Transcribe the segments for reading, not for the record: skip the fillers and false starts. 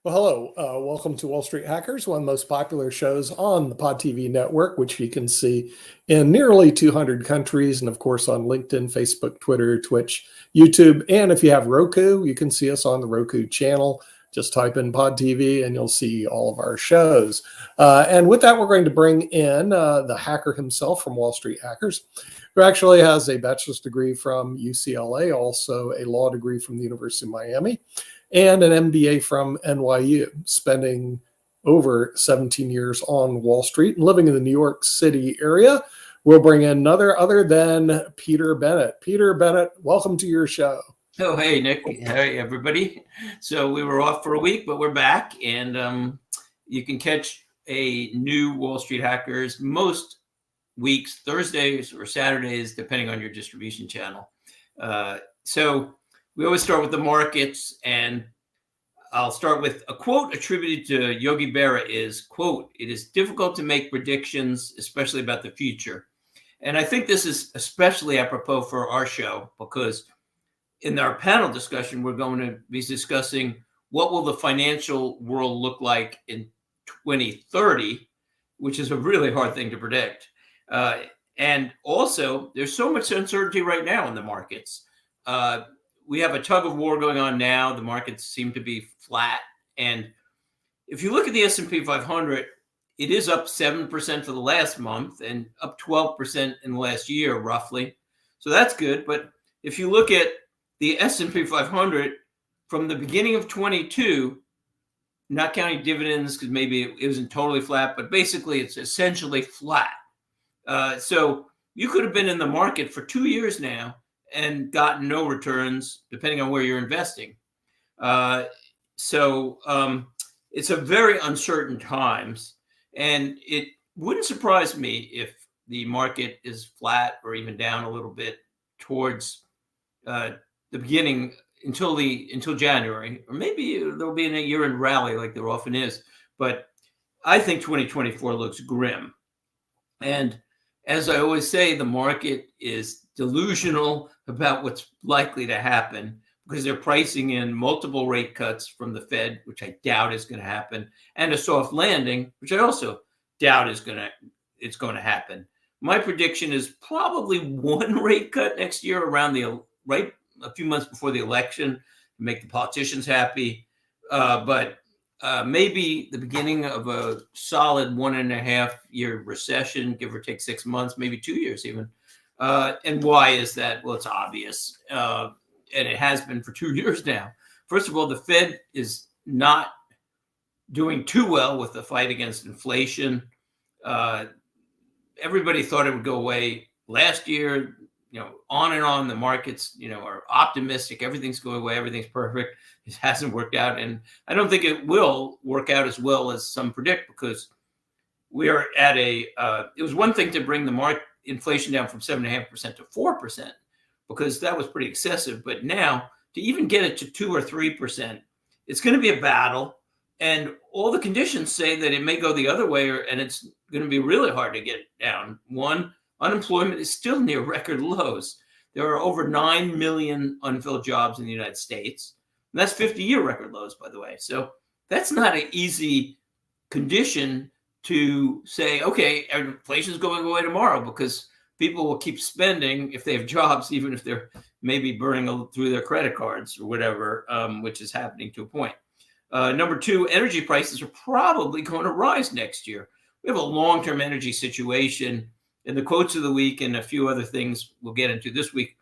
Well, hello. Welcome to Wall Street Hackers, one of the most popular shows on the Pod TV network, which you can see in nearly 200 countries, and of course on LinkedIn, Facebook, Twitter, Twitch, YouTube. And if you have Roku, you can see us on the Roku channel. Just type in Pod TV and you'll see all of our shows. And with that, we're going to bring in the hacker himself from Wall Street Hackers, who actually has a bachelor's degree from UCLA, also a law degree from the University of Miami, and an MBA from NYU, spending over 17 years on Wall Street and living in the New York City area. We'll bring in another other than Peter Bennett. Peter Bennett, welcome to your show. Oh, hey, Nick. Hey, everybody. So we were off for a week, but we're back. And you can catch a new Wall Street Hackers most weeks, Thursdays or Saturdays, depending on your distribution channel. So we always start with the markets, and I'll start with a quote attributed to Yogi Berra is, quote, "It is difficult to make predictions, especially about the future." And I think this is especially apropos for our show, because in our panel discussion, we're going to be discussing what will the financial world look like in 2030, which is a really hard thing to predict. And also, there's so much uncertainty right now in the markets. We have a tug of war going on now. The markets seem to be flat. And if you look at the S&P 500, it is up 7% for the last month and up 12% in the last year, roughly. So that's good. But if you look at the S&P 500 from the beginning of 22, not counting dividends, because maybe it wasn't totally flat, but basically it's essentially flat. So you could have been in the market for 2 years now and gotten no returns, depending on where you're investing. So it's a very uncertain times. And it wouldn't surprise me if the market is flat or even down a little bit towards the beginning until January, or maybe there'll be a year-end rally like there often is. But I think 2024 looks grim. And as I always say, the market is delusional about what's likely to happen because they're pricing in multiple rate cuts from the Fed, which I doubt is going to happen, and a soft landing, which I also doubt is going to happen. My prediction is probably one rate cut next year around a few months before the election to make the politicians happy. But maybe the beginning of a solid 1.5 year recession, give or take 6 months, maybe 2 years even. And why is that? Well, it's obvious. And it has been for 2 years now. First of all, the Fed is not doing too well with the fight against inflation. Everybody thought it would go away last year. On and on, the markets, are optimistic. Everything's going away. Everything's perfect. It hasn't worked out. And I don't think it will work out as well as some predict, because we are at it was one thing to bring the inflation down from 7.5% to 4%, because that was pretty excessive. But now to even get it to 2 or 3%, it's going to be a battle. And all the conditions say that it may go the other way, and it's going to be really hard to get down. One, unemployment is still near record lows. There are over 9 million unfilled jobs in the United States. And that's 50-year record lows, by the way. So that's not an easy condition to say, okay, inflation is going away tomorrow, because people will keep spending if they have jobs, even if they're maybe burning through their credit cards or whatever, which is happening to a point. Number two, energy prices are probably going to rise next year. We have a long-term energy situation. And the quotes of the week and a few other things we'll get into this week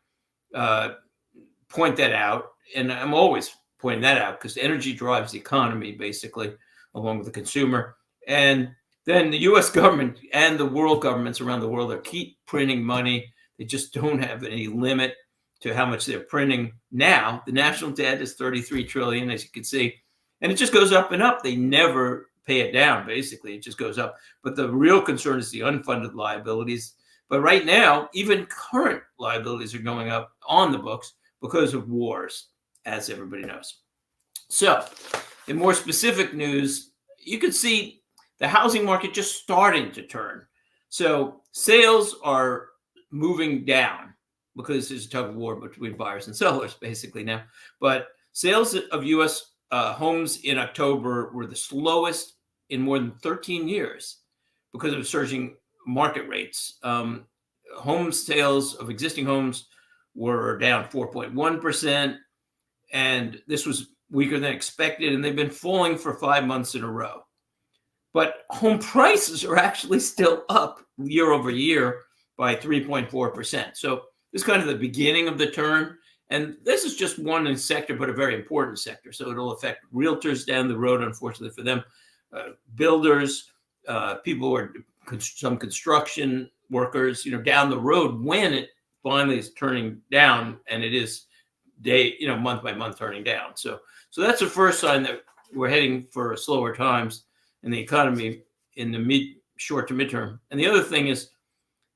point that out. And I'm always pointing that out because energy drives the economy, basically, along with the consumer. And then the U.S. government and the world governments around the world are keep printing money. They just don't have any limit to how much they're printing now. The national debt is $33 trillion, as you can see. And it just goes up and up. They never pay it down, basically. It just goes up. But the real concern is the unfunded liabilities. But right now, even current liabilities are going up on the books because of wars, as everybody knows. So, in more specific news, you can see the housing market just starting to turn. So, sales are moving down because there's a tug of war between buyers and sellers, basically now. But sales of U.S. Homes in October were the slowest in more than 13 years because of surging market rates. Home sales of existing homes were down 4.1%, and this was weaker than expected, and they've been falling for 5 months in a row. But home prices are actually still up year over year by 3.4%. So this is kind of the beginning of the turn. And this is just one sector, but a very important sector. So it'll affect realtors down the road, unfortunately for them, builders, people who are some construction workers, down the road when it finally is turning down, and it is month by month turning down. So that's the first sign that we're heading for slower times in the economy in the short to midterm. And the other thing is,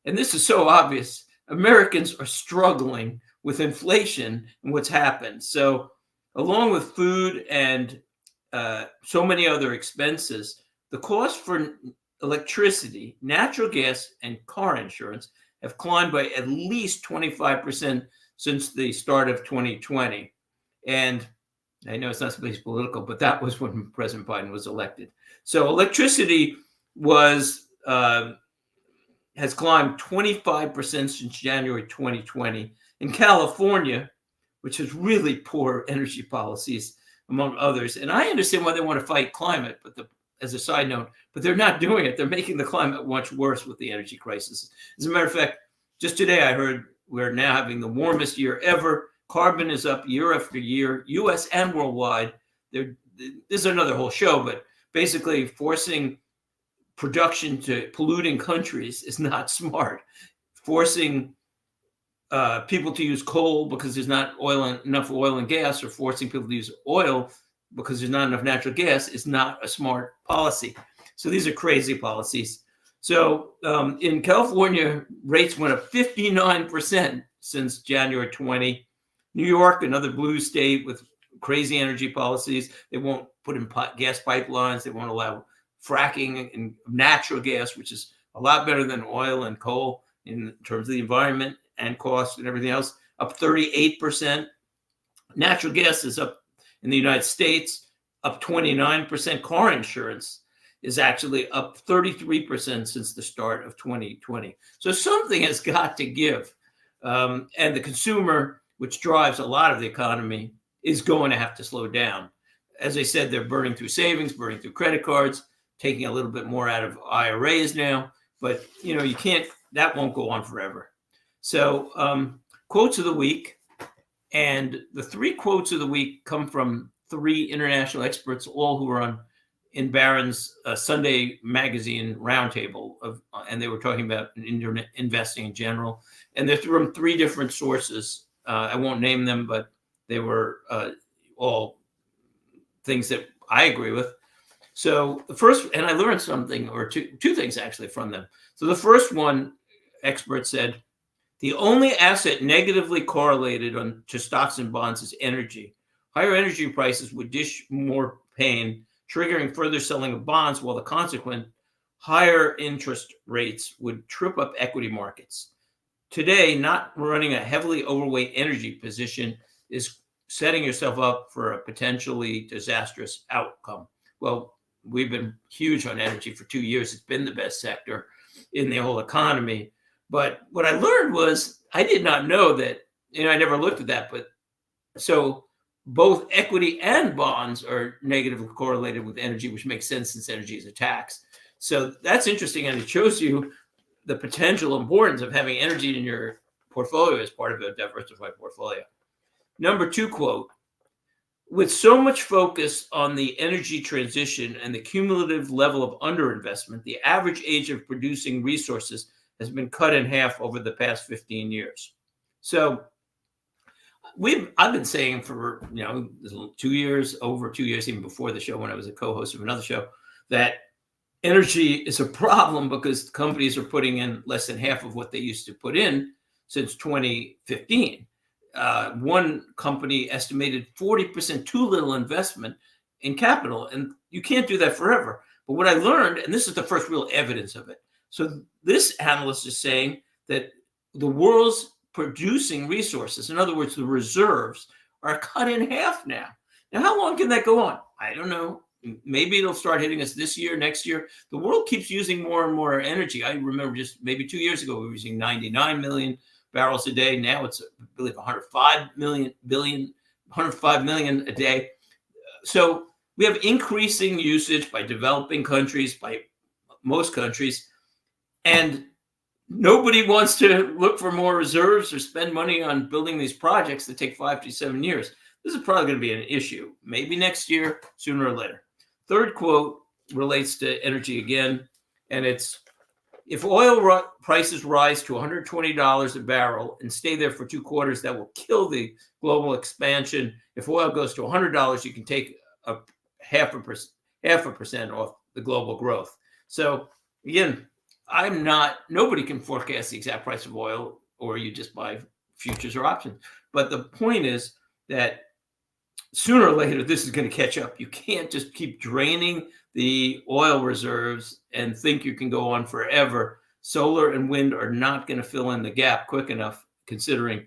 and this is so obvious, Americans are struggling with inflation and what's happened. So along with food and so many other expenses, the cost for electricity, natural gas, and car insurance have climbed by at least 25% since the start of 2020. And I know it's not somebody's political, but that was when President Biden was elected. So electricity has climbed 25% since January 2020. In California, which has really poor energy policies, among others. And I understand why they want to fight climate, but as a side note, but they're not doing it. They're making the climate much worse with the energy crisis. As a matter of fact, just today I heard we're now having the warmest year ever. Carbon is up year after year, US and worldwide. This is another whole show, but basically forcing production to polluting countries is not smart. Forcing people to use coal because there's not enough oil and gas, or forcing people to use oil because there's not enough natural gas is not a smart policy. So these are crazy policies. So in California, rates went up 59% since January 20. New York, another blue state with crazy energy policies. They won't put in gas pipelines. They won't allow fracking in natural gas, which is a lot better than oil and coal in terms of the environment and cost and everything else, up 38%. Natural gas is up in the United States, up 29%. Car insurance is actually up 33% since the start of 2020. So something has got to give. And the consumer, which drives a lot of the economy, is going to have to slow down. As I said, they're burning through savings, burning through credit cards, taking a little bit more out of IRAs now. But, you can't, that won't go on forever. So quotes of the week. And the 3 quotes of the week come from 3 international experts, all who were in Barron's Sunday magazine roundtable, and they were talking about internet investing in general. And they're from 3 different sources. I won't name them, but they were all things that I agree with. So the first, and I learned something, or two things actually from them. So the first one, expert said, the only asset negatively correlated to stocks and bonds is energy. Higher energy prices would dish more pain, triggering further selling of bonds, while the consequent higher interest rates would trip up equity markets. Today, not running a heavily overweight energy position is setting yourself up for a potentially disastrous outcome. Well, we've been huge on energy for 2 years. It's been the best sector in the whole economy. But what I learned was, I did not know that, I never looked at that, but so both equity and bonds are negatively correlated with energy, which makes sense since energy is a tax. So that's interesting, and it shows you the potential importance of having energy in your portfolio as part of a diversified portfolio. Number 2 quote, with so much focus on the energy transition and the cumulative level of underinvestment, the average age of producing resources has been cut in half over the past 15 years. So I've been saying for 2 years, over 2 years, even before the show, when I was a co-host of another show, that energy is a problem because companies are putting in less than half of what they used to put in since 2015. One company estimated 40% too little investment in capital, and you can't do that forever. But what I learned, and this is the first real evidence of it. So this analyst is saying that the world's producing resources, in other words, the reserves, are cut in half now. Now, how long can that go on? I don't know. Maybe it'll start hitting us this year, next year. The world keeps using more and more energy. I remember just maybe 2 years ago, we were using 99 million barrels a day. Now it's, I believe, 105 million a day. So we have increasing usage by developing countries, by most countries, and nobody wants to look for more reserves or spend money on building these projects that take 5 to 7 years. This is probably going to be an issue, maybe next year, sooner or later. Third quote relates to energy again, and it's, if oil prices rise to $120 a barrel and stay there for 2 quarters, that will kill the global expansion. If oil goes to $100, you can take a half a percent off the global growth. So again, nobody can forecast the exact price of oil, or you just buy futures or options. But the point is that sooner or later, this is going to catch up. You can't just keep draining the oil reserves and think you can go on forever. Solar and wind are not going to fill in the gap quick enough, considering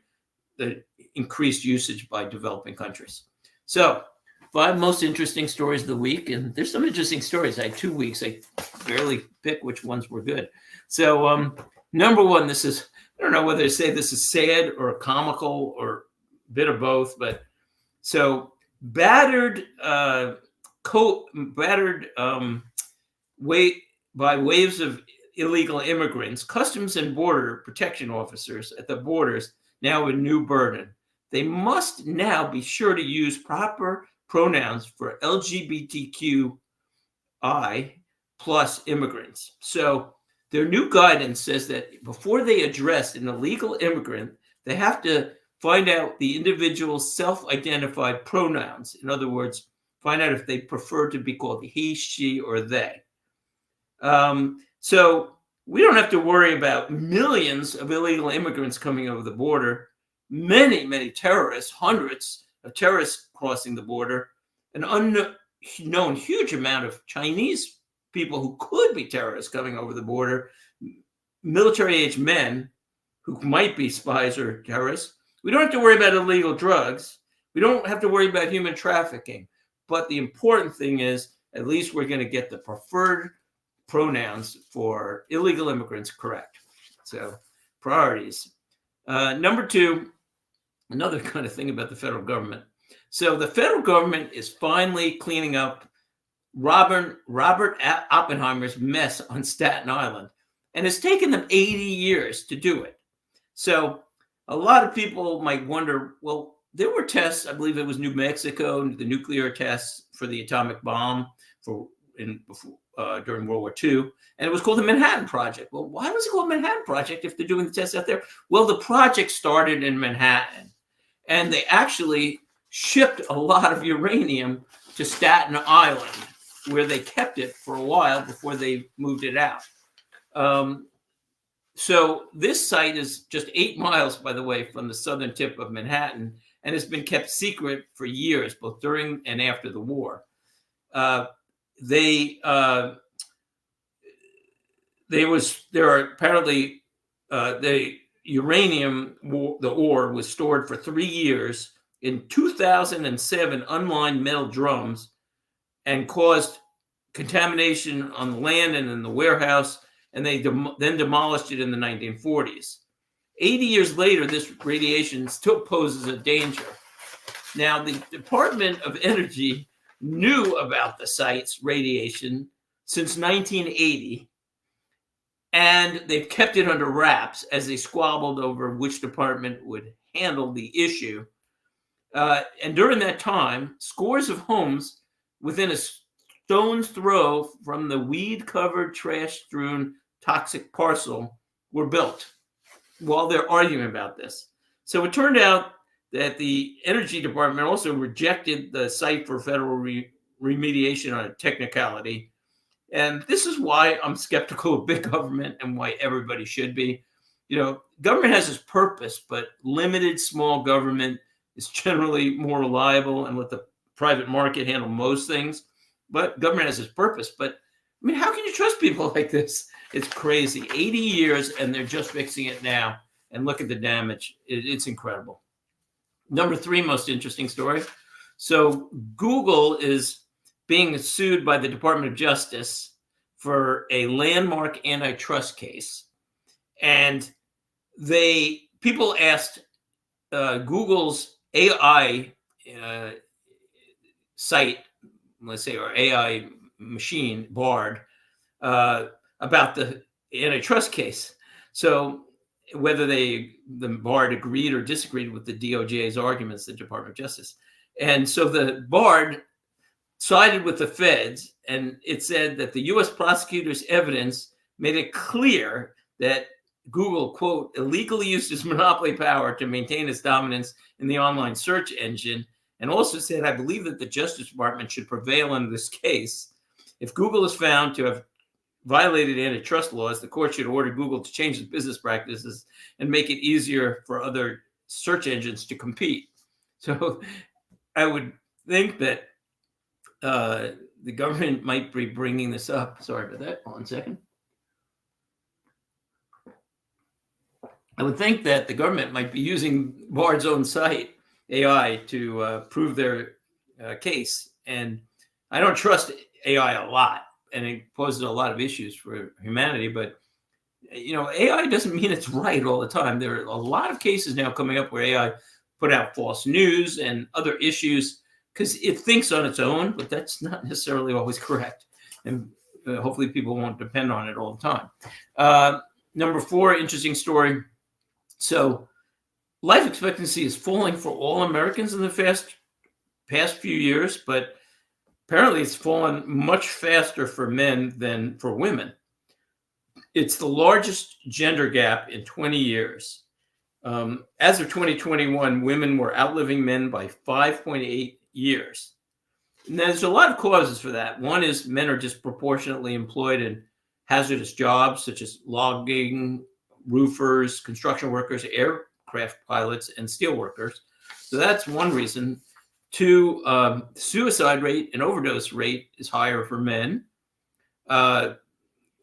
the increased usage by developing countries. So 5 most interesting stories of the week. And there's some interesting stories. I had 2 weeks. I barely picked which ones were good. So number one, this is, I don't know whether to say this is sad or comical or a bit of both, but so battered by waves of illegal immigrants, Customs and Border Protection officers at the borders now have a new burden. They must now be sure to use proper pronouns for LGBTQI plus immigrants. So their new guidance says that before they address an illegal immigrant, they have to find out the individual's self-identified pronouns. In other words, find out if they prefer to be called he, she, or they. So we don't have to worry about millions of illegal immigrants coming over the border, many terrorists, hundreds of terrorists crossing the border, an unknown huge amount of Chinese people who could be terrorists coming over the border, military-age men who might be spies or terrorists. We don't have to worry about illegal drugs. We don't have to worry about human trafficking. But the important thing is, at least we're going to get the preferred pronouns for illegal immigrants correct. So priorities. Number 2, another kind of thing about the federal government. So the federal government is finally cleaning up Robert Oppenheimer's mess on Staten Island. And it's taken them 80 years to do it. So a lot of people might wonder, well, there were tests, I believe it was New Mexico, the nuclear tests for the atomic bomb during World War II, and it was called the Manhattan Project. Well, why was it called Manhattan Project if they're doing the tests out there? Well, the project started in Manhattan, and they actually shipped a lot of uranium to Staten Island, where they kept it for a while before they moved it out. So this site is just 8 miles, by the way, from the southern tip of Manhattan, and has been kept secret for years, both during and after the war. There are apparently the uranium, the ore, was stored for 3 years in 2007 unlined metal drums and caused contamination on the land and in the warehouse, and they then demolished it in the 1940s. 80 years later, this radiation still poses a danger. Now, the Department of Energy knew about the site's radiation since 1980, and they've kept it under wraps as they squabbled over which department would handle the issue. And during that time, scores of homes within a stone's throw from the weed-covered, trash-strewn, toxic parcel were built while they're arguing about this. So it turned out that the Energy Department also rejected the site for federal remediation on a technicality. And this is why I'm skeptical of big government and why everybody should be. Government has its purpose, but limited small government is generally more reliable and let the private market handle most things. But government has its purpose. But I mean, how can you trust people like this? It's crazy. 80 years and they're just fixing it now. And look at the damage. It's incredible. Number 3 most interesting story. So Google is being sued by the Department of Justice for a landmark antitrust case. And people asked Google's AI site, let's say, or AI machine, Bard, about the antitrust case. So whether the Bard agreed or disagreed with the DOJ's arguments, the Department of Justice. And so the Bard sided with the feds, and it said that the U.S. prosecutor's evidence made it clear that Google, quote, illegally used its monopoly power to maintain its dominance in the online search engine, and also said, I believe that the Justice Department should prevail in this case. If Google is found to have violated antitrust laws, the court should order Google to change its business practices and make it easier for other search engines to compete. So I would think that the government might be bringing this up. Sorry about that. Hold on a second. I would think that the government might be using Bard's own site, AI, to prove their case. And I don't trust AI a lot, and it poses a lot of issues for humanity. But, AI doesn't mean it's right all the time. There are a lot of cases now coming up where AI put out false news and other issues because it thinks on its own, but that's not necessarily always correct. And hopefully people won't depend on it all the time. Number 4, interesting story. So life expectancy is falling for all Americans in the past few years, but apparently it's fallen much faster for men than for women. It's the largest gender gap in 20 years. As of 2021, women were outliving men by 5.8 years. And there's a lot of causes for that. One is men are disproportionately employed in hazardous jobs such as logging, roofers, construction workers, aircraft pilots, and steel workers. So that's one reason. 2, suicide rate and overdose rate is higher for men.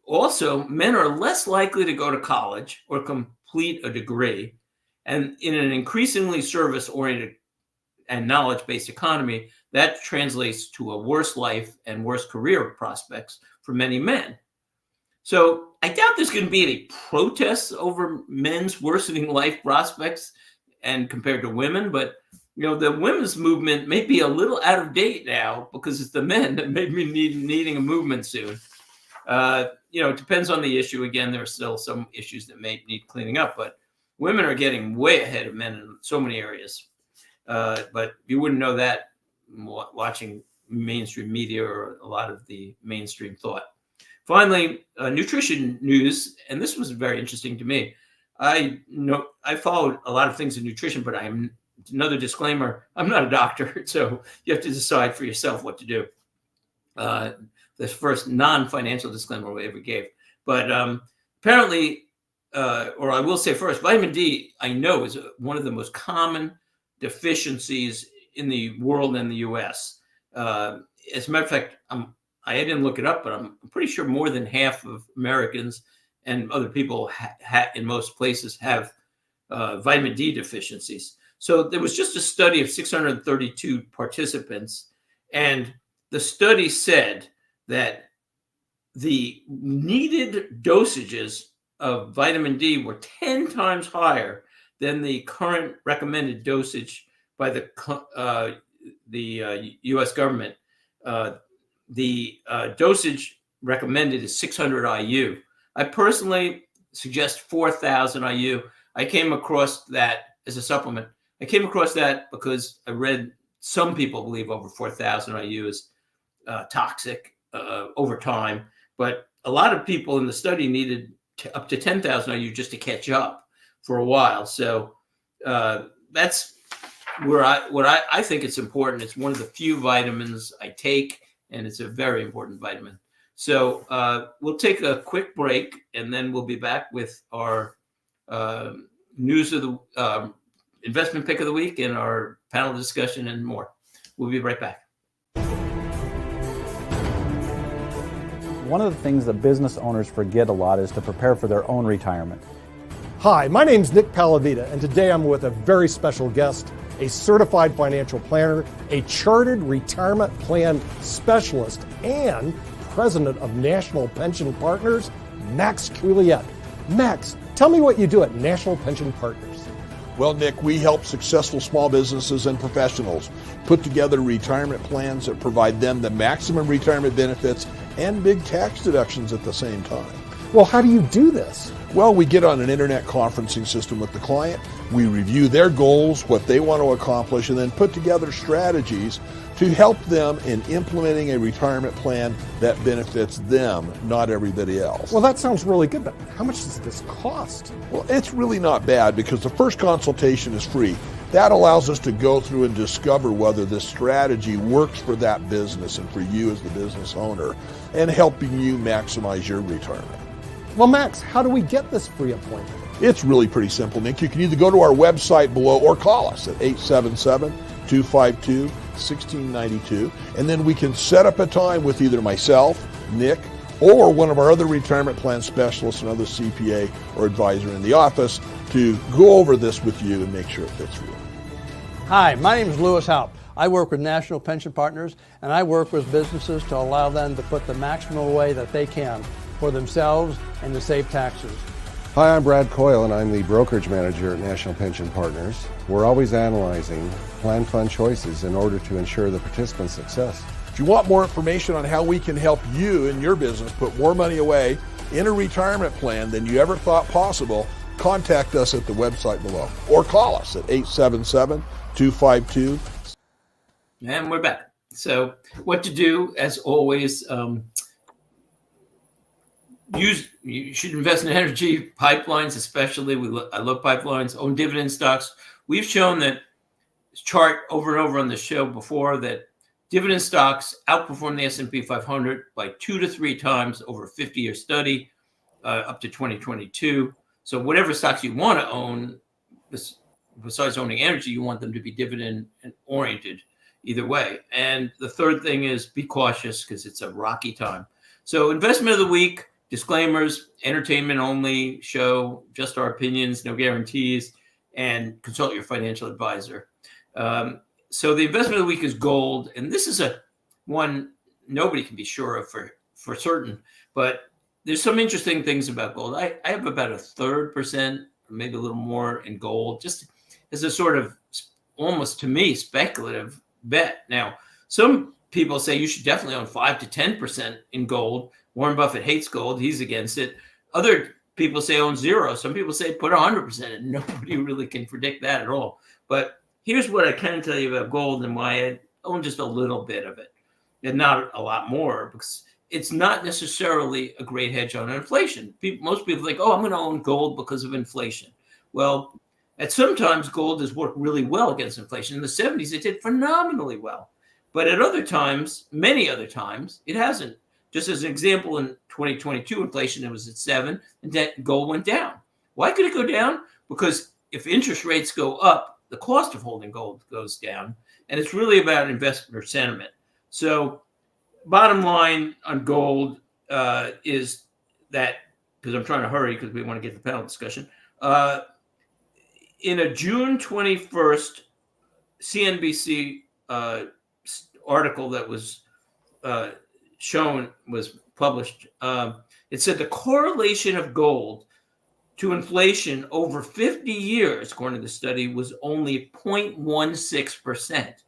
Also, men are less likely to go to college or complete a degree. And in an increasingly service-oriented and knowledge-based economy, that translates to a worse life and worse career prospects for many men. So I doubt there's going to be any protests over men's worsening life prospects and compared to women, but the women's movement may be a little out of date now because it's the men that may be needing a movement soon. It depends on the issue. Again, there are still some issues that may need cleaning up, but women are getting way ahead of men in so many areas. But you wouldn't know that watching mainstream media or a lot of the mainstream thought. Finally, nutrition news, and this was very interesting to me. I followed a lot of things in nutrition, but I'm another disclaimer. I'm not a doctor, so you have to decide for yourself what to do. The first non-financial disclaimer we ever gave. But apparently, or I will say first, vitamin D, I know, is one of the most common deficiencies in the world and the U.S. As a matter of fact, I didn't look it up, but I'm pretty sure more than half of Americans and other people in most places have vitamin D deficiencies. So there was just a study of 632 participants, and the study said that the needed dosages of vitamin D were 10 times higher than the current recommended dosage by the U.S. government. The dosage recommended is 600 IU. I personally suggest 4,000 IU. I came across that as a supplement. I came across that because I read some people believe over 4,000 IU is toxic over time, but a lot of people in the study needed up to 10,000 IU just to catch up for a while. So that's I think it's important. It's one of the few vitamins I take, and it's a very important vitamin. So we'll take a quick break, and then we'll be back with our news of the investment pick of the week and our panel discussion and more. We'll be right back. One of the things that business owners forget a lot is to prepare for their own retirement. Hi, my name's Nick Palavita, and today I'm with a very special guest, a certified financial planner, a chartered retirement plan specialist, and president of National Pension Partners, Max Culiet. Max, tell me what you do at National Pension Partners. Well, Nick, we help successful small businesses and professionals put together retirement plans that provide them the maximum retirement benefits and big tax deductions at the same time. Well, how do you do this? Well, we get on an internet conferencing system with the client, we review their goals, what they want to accomplish, and then put together strategies to help them in implementing a retirement plan that benefits them, not everybody else. Well, that sounds really good, but how much does this cost? Well, it's really not bad because the first consultation is free. That allows us to go through and discover whether this strategy works for that business and for you as the business owner and helping you maximize your retirement. Well, Max, how do we get this free appointment? It's really pretty simple, Nick. You can either go to our website below or call us at 877-252-1692, and then we can set up a time with either myself, Nick, or one of our other retirement plan specialists, another CPA or advisor in the office to go over this with you and make sure it fits for you. Hi, my name is Lewis Haupt. I work with National Pension Partners, and I work with businesses to allow them to put the maximum away that they can for themselves and to save taxes. Hi, I'm Brad Coyle, and I'm the brokerage manager at National Pension Partners. We're always analyzing plan fund choices in order to ensure the participant's success. If you want more information on how we can help you and your business put more money away in a retirement plan than you ever thought possible, contact us at the website below or call us at 877-252. And we're back. So what to do, as always, you should invest in energy pipelines, especially. I love pipelines. Own dividend stocks. We've shown that chart over and over on the show before that dividend stocks outperform the S&P 500 by 2 to 3 times over a 50-year study up to 2022. So whatever stocks you want to own, besides owning energy, you want them to be dividend oriented either way. And the third thing is be cautious because it's a rocky time. So investment of the week. Disclaimers, entertainment only, show just our opinions, no guarantees, and consult your financial advisor. So the investment of the week is gold, and this is one nobody can be sure of for certain, but there's some interesting things about gold. I have about 1/3%, or maybe a little more in gold, just as a sort of almost to me speculative bet. Now, some people say you should definitely own 5 to 10% in gold. Warren Buffett hates gold. He's against it. Other people say own 0. Some people say put 100% in. Nobody really can predict that at all. But here's what I can tell you about gold and why I own just a little bit of it and not a lot more, because it's not necessarily a great hedge on inflation. Most people think, oh, I'm going to own gold because of inflation. Well, at sometimes gold has worked really well against inflation. In the 70s, it did phenomenally well. But at other times, many other times, it hasn't. Just as an example, in 2022, inflation, it was at 7, and gold went down. Why could it go down? Because if interest rates go up, the cost of holding gold goes down, and it's really about investor sentiment. So bottom line on gold is that, because I'm trying to hurry because we want to get the panel discussion, in a June 21st CNBC article that was published, it said the correlation of gold to inflation over 50 years, according to the study, was only 0.16%.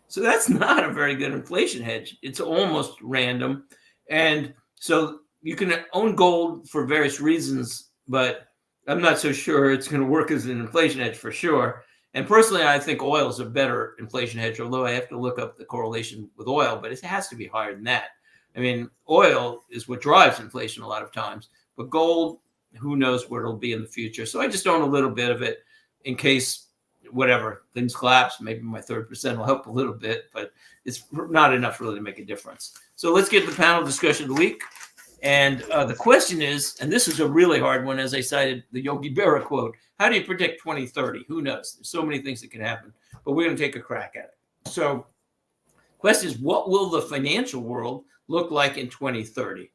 So that's not a very good inflation hedge. It's almost random. And so you can own gold for various reasons, but I'm not so sure it's going to work as an inflation hedge for sure. And personally, I think oil is a better inflation hedge, although I have to look up the correlation with oil, but it has to be higher than that. I mean, oil is what drives inflation a lot of times, but gold, who knows where it'll be in the future. So I just own a little bit of it in case whatever, things collapse, maybe my 30% will help a little bit, but it's not enough really to make a difference. So let's get to the panel discussion of the week. And the question is, and this is a really hard one, as I cited the Yogi Berra quote, how do you predict 2030? Who knows? There's so many things that can happen, but we're going to take a crack at it. So question is, what will the financial world look like in 2030?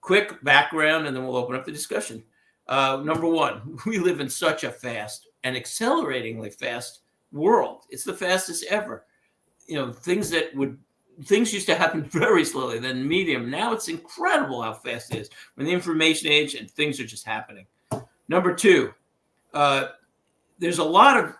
Quick background, and then we'll open up the discussion. Number one, we live in such a fast and acceleratingly fast world. It's the fastest ever. You know, things used to happen very slowly, then medium. Now it's incredible how fast it is. We're in the information age and things are just happening. Number two, there's a lot of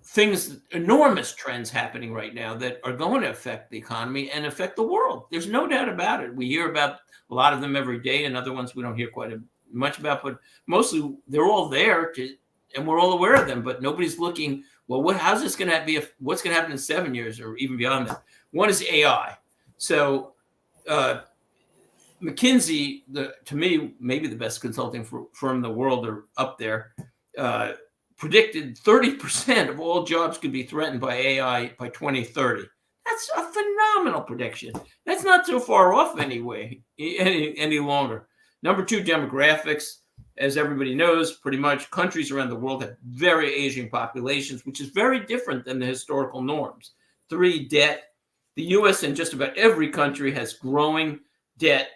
things, enormous trends happening right now that are going to affect the economy and affect the world. There's no doubt about it. We hear about a lot of them every day, and other ones we don't hear quite much about, but mostly they're all there and we're all aware of them, but nobody's looking, well, how's this going to be? What's going to happen in 7 years or even beyond that? One is AI. So McKinsey, to me, maybe the best consulting firm in the world, are up there, predicted 30% of all jobs could be threatened by AI by 2030. That's a phenomenal prediction. That's not so far off anyway, any longer. Number two, demographics. As everybody knows, pretty much countries around the world have very aging populations, which is very different than the historical norms. Three, debt. The U.S. and just about every country has growing debt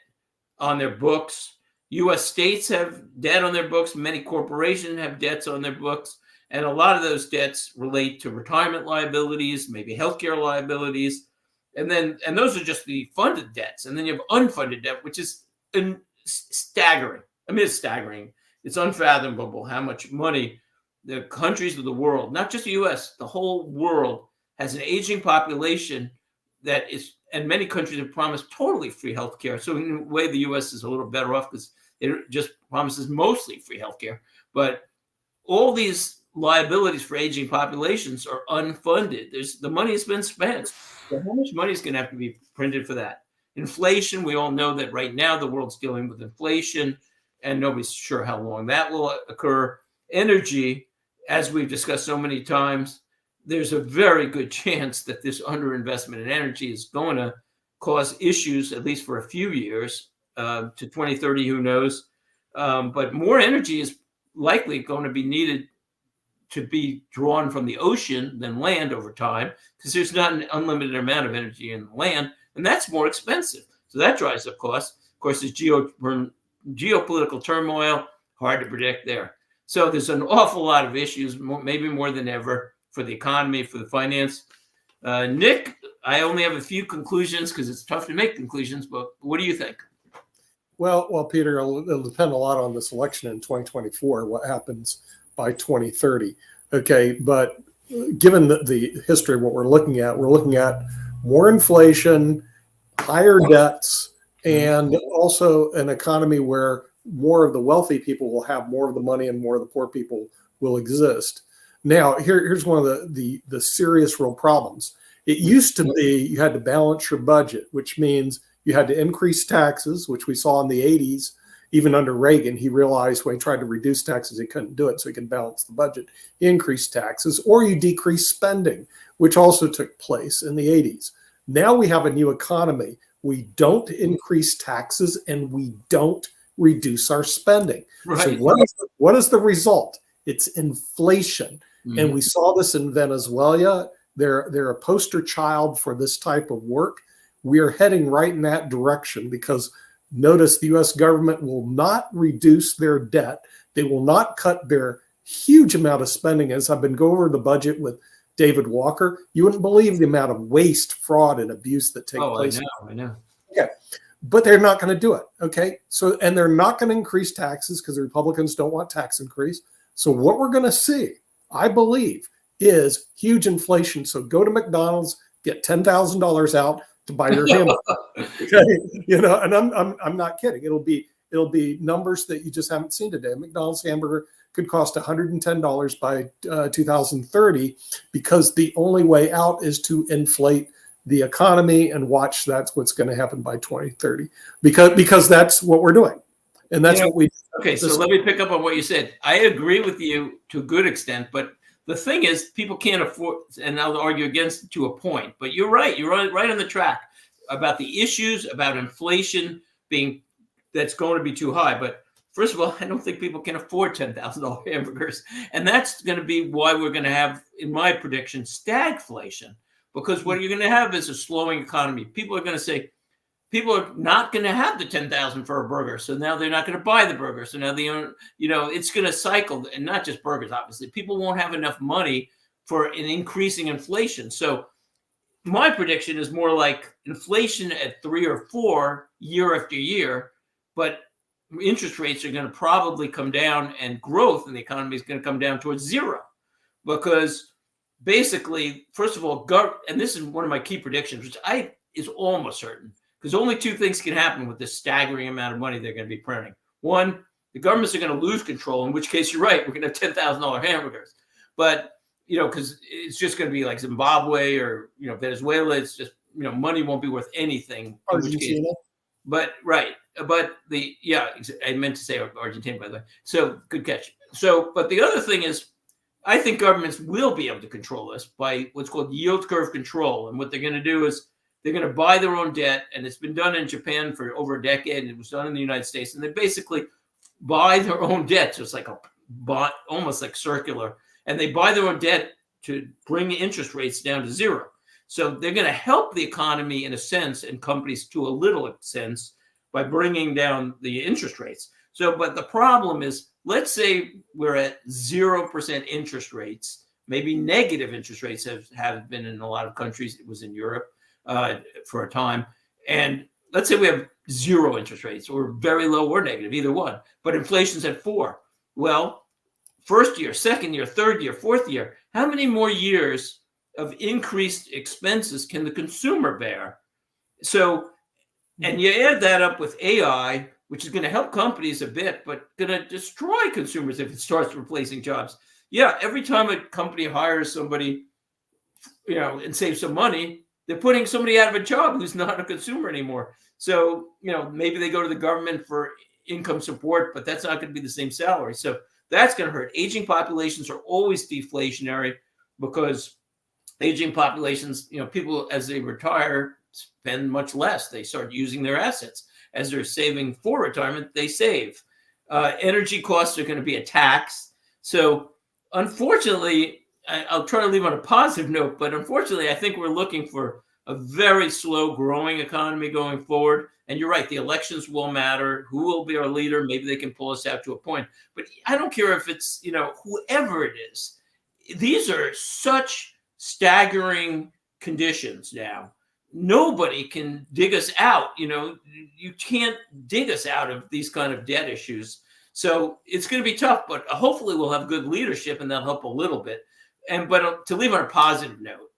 on their books. U.S. states have debt on their books. Many corporations have debts on their books. And a lot of those debts relate to retirement liabilities, maybe healthcare liabilities. And those are just the funded debts. And then you have unfunded debt, which is staggering. I mean, it's staggering. It's unfathomable how much money the countries of the world, not just the U.S., the whole world has an aging population that is, and many countries have promised totally free healthcare. So in a way, the U.S. is a little better off because it just promises mostly free healthcare. But all these liabilities for aging populations are unfunded. The money has been spent. So how much money is going to have to be printed for that? Inflation, we all know that right now the world's dealing with inflation, and nobody's sure how long that will occur. Energy, as we've discussed so many times, there's a very good chance that this underinvestment in energy is going to cause issues, at least for a few years, to 2030, who knows. But more energy is likely going to be needed to be drawn from the ocean than land over time, because there's not an unlimited amount of energy in land, and that's more expensive. So that drives up costs. Of course, there's geopolitical turmoil, hard to predict there. So there's an awful lot of issues, maybe more than ever, for the economy, for the finance. Nick, I only have a few conclusions because it's tough to make conclusions, but what do you think? Well, Peter, it'll depend a lot on this election in 2024, what happens by 2030. Okay, but given the history of what we're looking at more inflation, higher debts, and also an economy where more of the wealthy people will have more of the money and more of the poor people will exist. Now, here's one of the serious real problems. It used to be you had to balance your budget, which means you had to increase taxes, which we saw in the 80s. Even under Reagan, he realized when he tried to reduce taxes, he couldn't do it, so he can balance the budget. He increased taxes, or you decrease spending, which also took place in the 80s. Now we have a new economy. We don't increase taxes and we don't reduce our spending. Right. So what is the result? It's inflation. Mm-hmm. And we saw this in Venezuela. They're a poster child for this type of work. We are heading right in that direction because notice the U.S. government will not reduce their debt. They will not cut their huge amount of spending. As I've been going over the budget with David Walker, you wouldn't believe the amount of waste, fraud, and abuse that take place. I know. Okay. But they're not going to do it. Okay. So, and they're not going to increase taxes because the Republicans don't want tax increase. So what we're going to see, I believe, is huge inflation. So go to McDonald's, get $10,000 out to buy your hamburger. Okay. You know, and I'm not kidding. It'll be numbers that you just haven't seen today. A McDonald's hamburger could cost $110 by 2030 because the only way out is to inflate the economy and watch. That's what's going to happen by 2030 because that's what we're doing. And that's what we. Okay, so let me pick up on what you said. I agree with you to a good extent, but the thing is, people can't afford, and I'll argue against it to a point, but you're right. You're right on the track about the issues about inflation being that's going to be too high. But first of all, I don't think people can afford $10,000 hamburgers. And that's going to be why we're going to have, in my prediction, stagflation. Because what you're going to have is a slowing economy. People are going to say, people are not going to have the $10,000 for a burger. So now they're not going to buy the burger. So now it's going to cycle, and not just burgers, obviously. People won't have enough money for an increasing inflation. So my prediction is more like inflation at 3 or 4 year after year, but interest rates are going to probably come down, and growth in the economy is going to come down towards zero. Because basically, first of all, and this is one of my key predictions, which is almost certain, because only two things can happen with this staggering amount of money they're going to be printing. One, the governments are going to lose control, in which case you're right, we're going to have $10,000 hamburgers. But, because it's just going to be like Zimbabwe or, Venezuela, it's just, money won't be worth anything. Argentina. But I meant to say Argentina, by the way. So good catch. So, but the other thing is, I think governments will be able to control this by what's called yield curve control. And what they're going to do is they're going to buy their own debt. And it's been done in Japan for over a decade. And it was done in the United States. And they basically buy their own debt. So it's like almost like circular. And they buy their own debt to bring interest rates down to zero. So they're going to help the economy in a sense, and companies to a little sense, by bringing down the interest rates. So, but the problem is, let's say we're at 0% interest rates, maybe negative interest rates have been in a lot of countries. It was in Europe for a time. And let's say we have 0 interest rates, or very low or negative, either one, but inflation's at 4. Well, first year, second year, third year, fourth year, how many more years of increased expenses can the consumer bear? So, and you add that up with AI, which is going to help companies a bit, but going to destroy consumers if it starts replacing jobs. Yeah, every time a company hires somebody, and saves some money, they're putting somebody out of a job who's not a consumer anymore. So, maybe they go to the government for income support, but that's not going to be the same salary. So that's going to hurt. Aging populations are always deflationary, because aging populations, people as they retire spend much less. They start using their assets. As they're saving for retirement, they save. Energy costs are going to be a tax. So unfortunately, I'll try to leave on a positive note, but unfortunately, I think we're looking for a very slow growing economy going forward. And you're right, the elections will matter. Who will be our leader? Maybe they can pull us out to a point. But I don't care if it's, whoever it is. These are such staggering conditions now. Nobody can dig us out. You can't dig us out of these kind of debt issues. So it's going to be tough, but hopefully we'll have good leadership, and that'll help a little bit. But to leave on a positive note,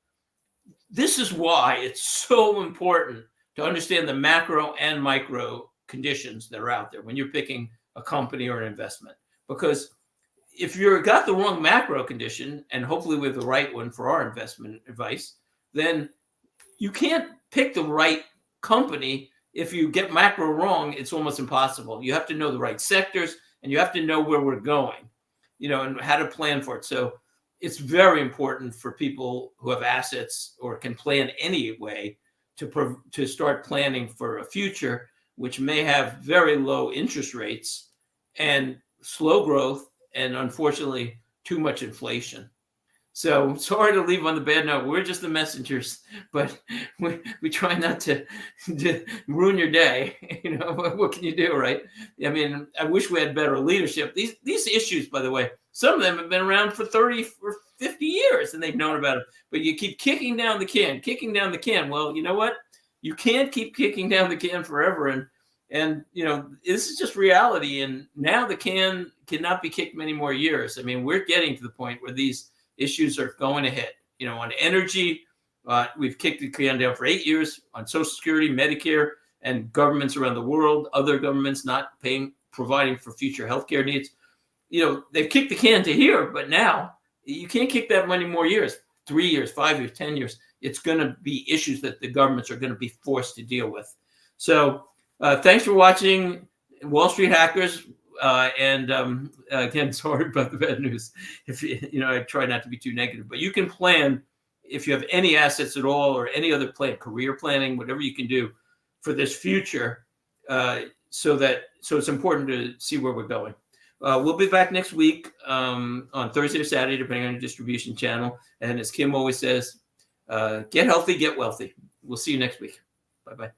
this is why it's so important to understand the macro and micro conditions that are out there when you're picking a company or an investment. Because if you've got the wrong macro condition, and hopefully we have the right one for our investment advice, then you can't pick the right company. If you get macro wrong, it's almost impossible. You have to know the right sectors, and you have to know where we're going, and how to plan for it. So it's very important for people who have assets or can plan any way to start planning for a future, which may have very low interest rates and slow growth, and unfortunately, too much inflation. So sorry to leave on the bad note. We're just the messengers, but we try not to ruin your day. What can you do, right? I mean, I wish we had better leadership. These issues, by the way, some of them have been around for 30 or 50 years, and they've known about it. But you keep kicking down the can. Well, you know what? You can't keep kicking down the can forever. And this is just reality. And now the can cannot be kicked many more years. I mean, we're getting to the point where these issues are going to hit. On energy, we've kicked the can down for 8 years. On Social Security, Medicare, and governments around the world, other governments not providing for future healthcare needs. They've kicked the can to here, but now you can't kick that many more years, 3 years, 5 years, 10 years. It's going to be issues that the governments are going to be forced to deal with. So thanks for watching Wall Street Hackers. Again, sorry about the bad news. If I try not to be too negative, but you can plan if you have any assets at all or any other plan, career planning, whatever you can do for this future. So it's important to see where we're going. We'll be back next week on Thursday or Saturday, depending on your distribution channel. And as Kim always says, get healthy, get wealthy. We'll see you next week. Bye-bye.